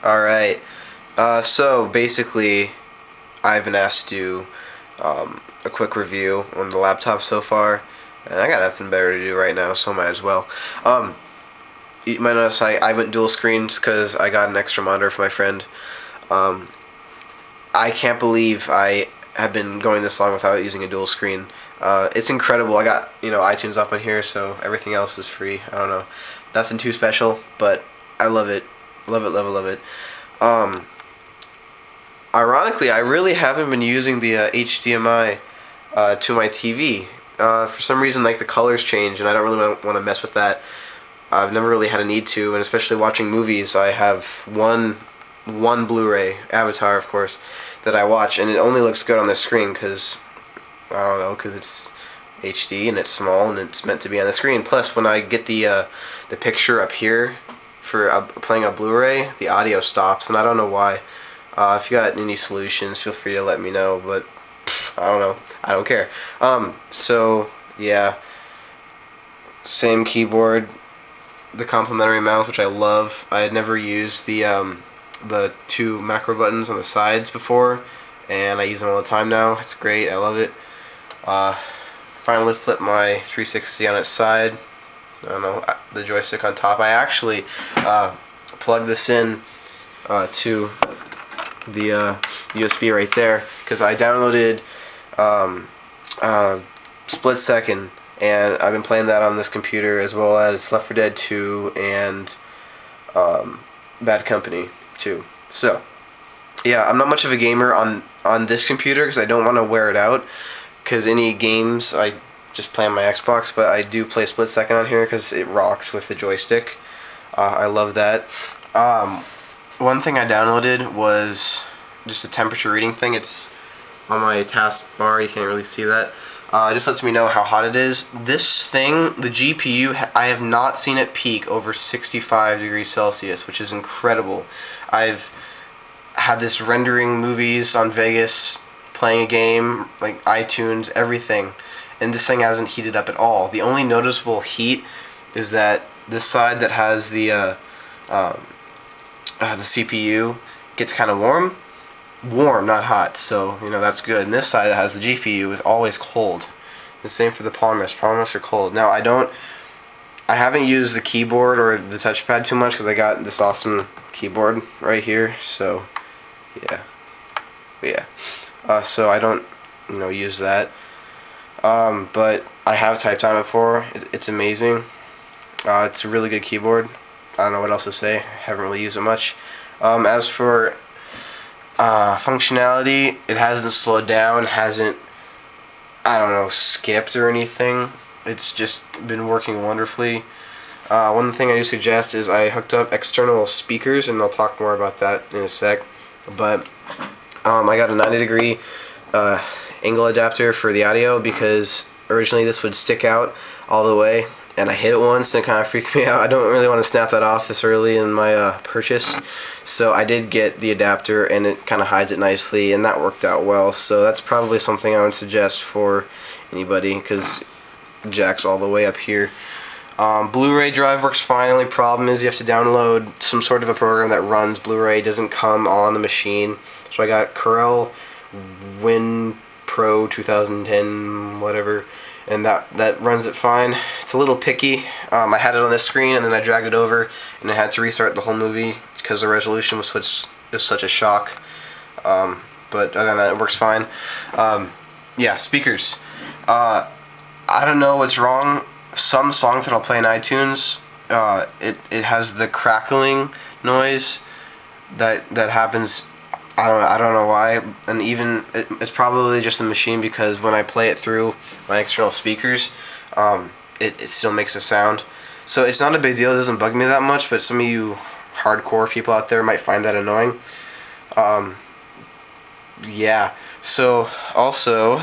Alright, so basically I've been asked to do a quick review on the laptop so far, and I got nothing better to do right now, so might as well. You might notice I went dual screens because I got an extra monitor for my friend. Um, I can't believe I have been going this long without using a dual screen. It's incredible. I got, iTunes up on here, so everything else is free. I don't know. Nothing too special, but I love it. Love it, love it, love it. Um, Ironically, I really haven't been using the HDMI to my TV. For some reason, like, the colors change, and I don't really want to mess with that. I've never really had a need to, and especially watching movies, I have one Blu-ray, Avatar, of course, that I watch, and it only looks good on the screen because, I don't know, because it's HD and it's small and it's meant to be on the screen. Plus, when I get the picture up here for playing a Blu-ray, the audio stops, and I don't know why. If you got any solutions, feel free to let me know, but I don't know. I don't care. So, yeah. Same keyboard, the complementary mouse, which I love. I had never used the two macro buttons on the sides before, and I use them all the time now. It's great. I love it. Finally flipped my 360 on its side. I don't know, the joystick on top. I actually plugged this in to the USB right there because I downloaded Split Second, and I've been playing that on this computer, as well as Left 4 Dead 2 and Bad Company 2. So yeah, I'm not much of a gamer on this computer because I don't want to wear it out, because any games I just play on my Xbox, but I do play Split Second on here because it rocks with the joystick. I love that. One thing I downloaded was just a temperature reading thing. It's on my taskbar. You can't really see that. It just lets me know how hot it is. This thing, the GPU, I have not seen it peak over 65 degrees Celsius, which is incredible. I've had this rendering movies on Vegas, playing a game, like iTunes, everything, and this thing hasn't heated up at all. The only noticeable heat is that this side that has the CPU gets kind of warm, not hot, so that's good. And this side that has the GPU is always cold. The same for the palm rests are cold. Now I haven't used the keyboard or the touchpad too much because I got this awesome keyboard right here, so yeah. So I don't use that, but I have typed on it before. It's amazing. It's a really good keyboard. I don't know what else to say. I haven't really used it much. As for functionality, it hasn't slowed down, hasn't, I don't know, skipped or anything. It's just been working wonderfully. One thing I do suggest is I hooked up external speakers, and I'll talk more about that in a sec. But I got a 90-degree angle adapter for the audio because originally this would stick out all the way, and I hit it once and it kind of freaked me out. I don't really want to snap that off this early in my purchase, so I did get the adapter, and it kind of hides it nicely, and that worked out well. So that's probably something I would suggest for anybody because jack's all the way up here. Blu-ray drive works fine. The only problem is you have to download some sort of a program that runs Blu-ray. It doesn't come on the machine. So I got Corel Win Pro 2010 whatever, and that runs it fine. It's a little picky. I had it on this screen, and then I dragged it over, and I had to restart the whole movie because the resolution was such a shock. But other than that, it works fine. Yeah, speakers. I don't know what's wrong. Some songs that I'll play in iTunes, it has the crackling noise that happens. I don't know why, and even it's probably just the machine, because when I play it through my external speakers, it still makes a sound. So it's not a big deal. It doesn't bug me that much, but some of you hardcore people out there might find that annoying. Yeah. So also,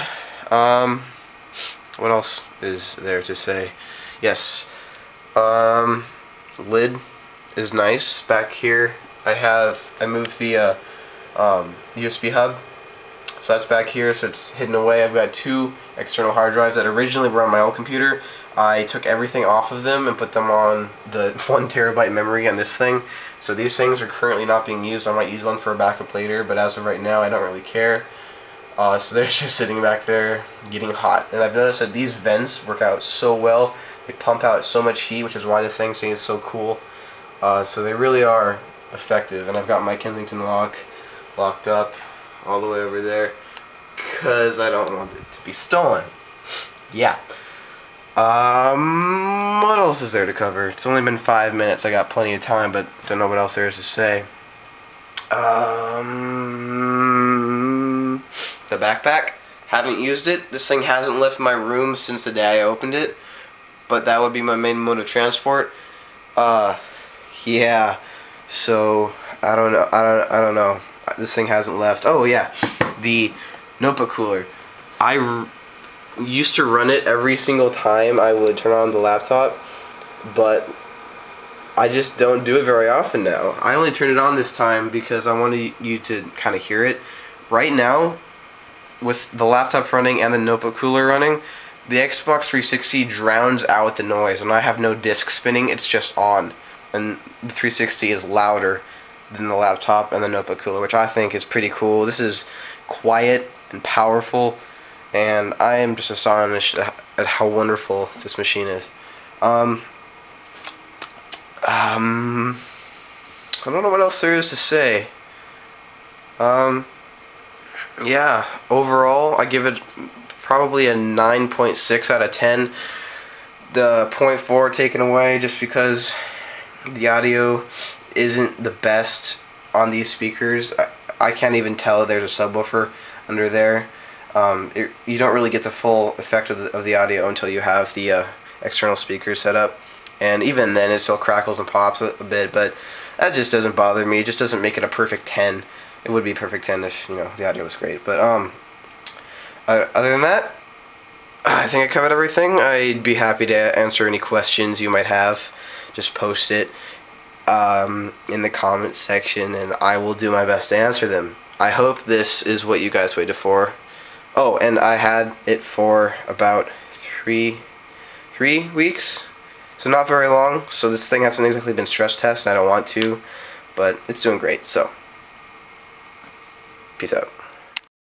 what else is there to say? Yes. Lid is nice. Back here I moved the USB hub So that's back here, so it's hidden away. I've got 2 external hard drives that originally were on my old computer. I took everything off of them and put them on the 1 terabyte memory on this thing. So these things are currently not being used. I might use one for a backup later, but as of right now, I don't really care. So they're just sitting back there getting hot. And I've noticed that these vents work out so well. They pump out so much heat, which is why this thing seems so cool. So they really are effective. And I've got my Kensington lock locked up all the way over there because I don't want it to be stolen. Yeah. What else is there to cover? It's only been 5 minutes. I got plenty of time, but don't know what else there is to say. The backpack. Haven't used it. This thing hasn't left my room since the day I opened it, but that would be my main mode of transport. Yeah. So I don't know. I don't know. This thing hasn't left. Oh yeah, the notebook cooler. I used to run it every single time I would turn on the laptop, but I just don't do it very often now. I only turned it on this time because I wanted you to kind of hear it. Right now, with the laptop running and the notebook cooler running, the Xbox 360 drowns out the noise, and I have no disc spinning, it's just on. And the 360 is louder than the laptop and the notebook cooler, which I think is pretty cool. This is quiet and powerful, and I am just astonished at how wonderful this machine is. I don't know what else there is to say. Yeah, overall, I give it probably a 9.6 out of 10. The 0.4 taken away just because the audio isn't the best on these speakers. I can't even tell that there's a subwoofer under there. You don't really get the full effect of the audio until you have the external speakers set up. And even then, it still crackles and pops a bit, but that just doesn't bother me. It just doesn't make it a perfect 10. It would be a perfect 10 if, you know, the audio was great. But other than that, I think I covered everything. I'd be happy to answer any questions you might have. Just post it in the comments section, and I will do my best to answer them. I hope this is what you guys waited for. Oh, and I had it for about three weeks. So not very long, so this thing hasn't exactly been stress tested, I don't want to, but it's doing great, so peace out.